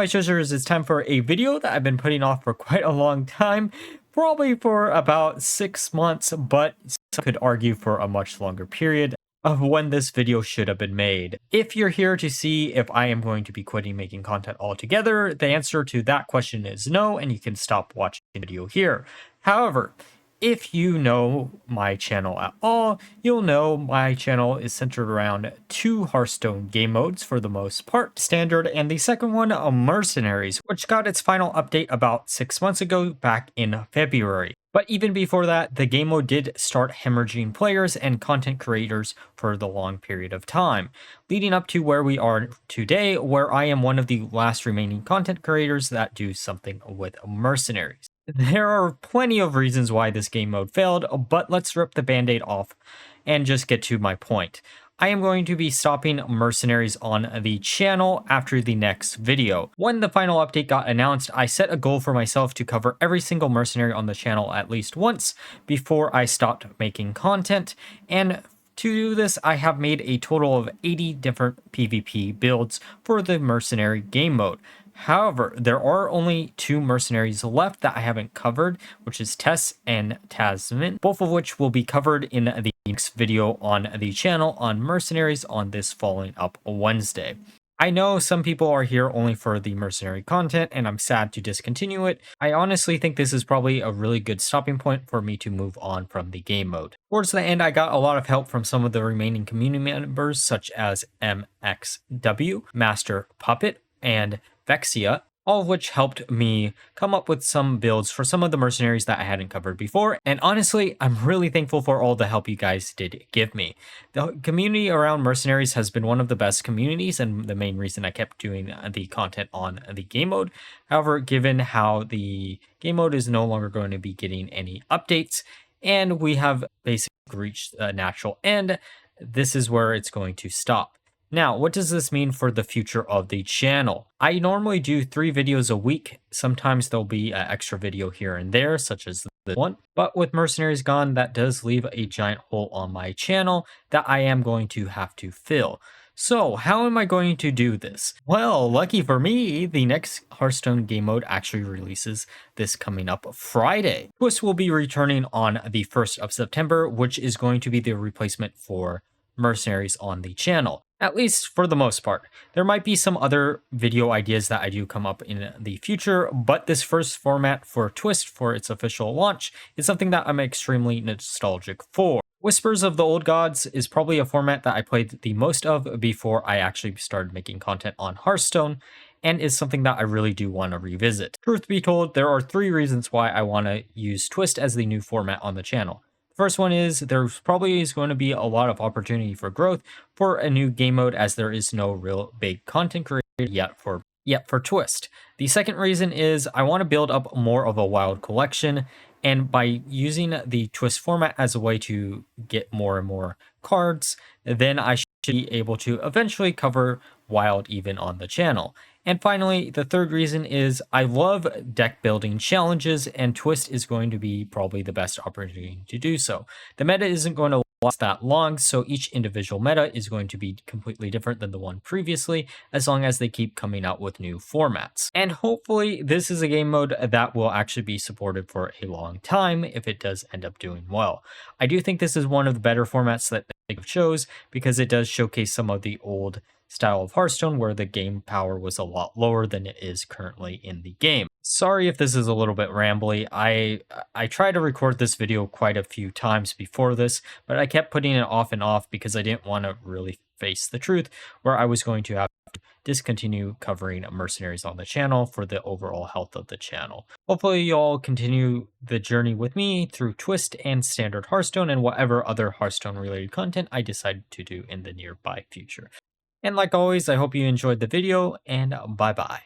my treasures, it's time for a video that I've been putting off for quite a long time, probably for about 6 months, but some could argue for a much longer period of when this video should have been made. If you're here to see if I am going to be quitting making content altogether, the answer to that question is no, and you can stop watching the video here. However, if you know my channel at all, you'll know my channel is centered around 2 Hearthstone game modes for the most part, Standard, and the second one, Mercenaries, which got its final update about 6 months ago back in February. But even before that, the game mode did start hemorrhaging players and content creators for the long period of time, leading up to where we are today, where I am one of the last remaining content creators that do something with Mercenaries. There are plenty of reasons why this game mode failed, but let's rip the band-aid off and just get to my point. I am going to be stopping Mercenaries on the channel after the next video. When the final update got announced, I set a goal for myself to cover every single Mercenary on the channel at least once before I stopped making content, and to do this, I have made a total of 80 different PvP builds for the Mercenary game mode. However, there are only 2 Mercenaries left that I haven't covered, which is Tess and Tasman, both of which will be covered in the next video on the channel on Mercenaries on this following up Wednesday. I know some people are here only for the Mercenary content, and I'm sad to discontinue it. I honestly think this is probably a really good stopping point for me to move on from the game mode. Towards the end, I got a lot of help from some of the remaining community members, such as MXW, Master Puppet, and Vexia, all of which helped me come up with some builds for some of the Mercenaries that I hadn't covered before, and honestly, I'm really thankful for all the help you guys did give me. The community around Mercenaries has been one of the best communities, and the main reason I kept doing the content on the game mode. However, given how the game mode is no longer going to be getting any updates, and we have basically reached a natural end, this is where it's going to stop. Now, what does this mean for the future of the channel? I normally do 3 videos a week. Sometimes there'll be an extra video here and there, such as this one. But with Mercenaries gone, that does leave a giant hole on my channel that I am going to have to fill. So, how am I going to do this? Well, lucky for me, the next Hearthstone game mode actually releases this coming up Friday. Twist will be returning on the 1st of September, which is going to be the replacement for Mercenaries on the channel. At least for the most part. There might be some other video ideas that I do come up in the future, but this first format for Twist for its official launch is something that I'm extremely nostalgic for. Whispers of the Old Gods is probably a format that I played the most of before I actually started making content on Hearthstone, and is something that I really do want to revisit. Truth be told, there are 3 reasons why I want to use Twist as the new format on the channel. First one is there's probably is going to be a lot of opportunity for growth for a new game mode, as there is no real big content creator yet for Twist. The second reason is I want to build up more of a wild collection, and by using the Twist format as a way to get more and more cards, then I should be able to eventually cover wild even on the channel. And finally, the third reason is I love deck building challenges, and Twist is going to be probably the best opportunity to do so. The meta isn't going to last that long, so each individual meta is going to be completely different than the one previously, as long as they keep coming out with new formats. And hopefully this is a game mode that will actually be supported for a long time if it does end up doing well. I do think this is one of the better formats that they chose, because it does showcase some of the old style of Hearthstone where the game power was a lot lower than it is currently in the game. Sorry if this is a little bit rambly. I tried to record this video quite a few times before this, but I kept putting it off and off because I didn't want to really face the truth where I was going to have to discontinue covering Mercenaries on the channel for the overall health of the channel. Hopefully you all continue the journey with me through Twist and Standard Hearthstone and whatever other Hearthstone related content I decide to do in the nearby future. And like always, I hope you enjoyed the video, and bye-bye.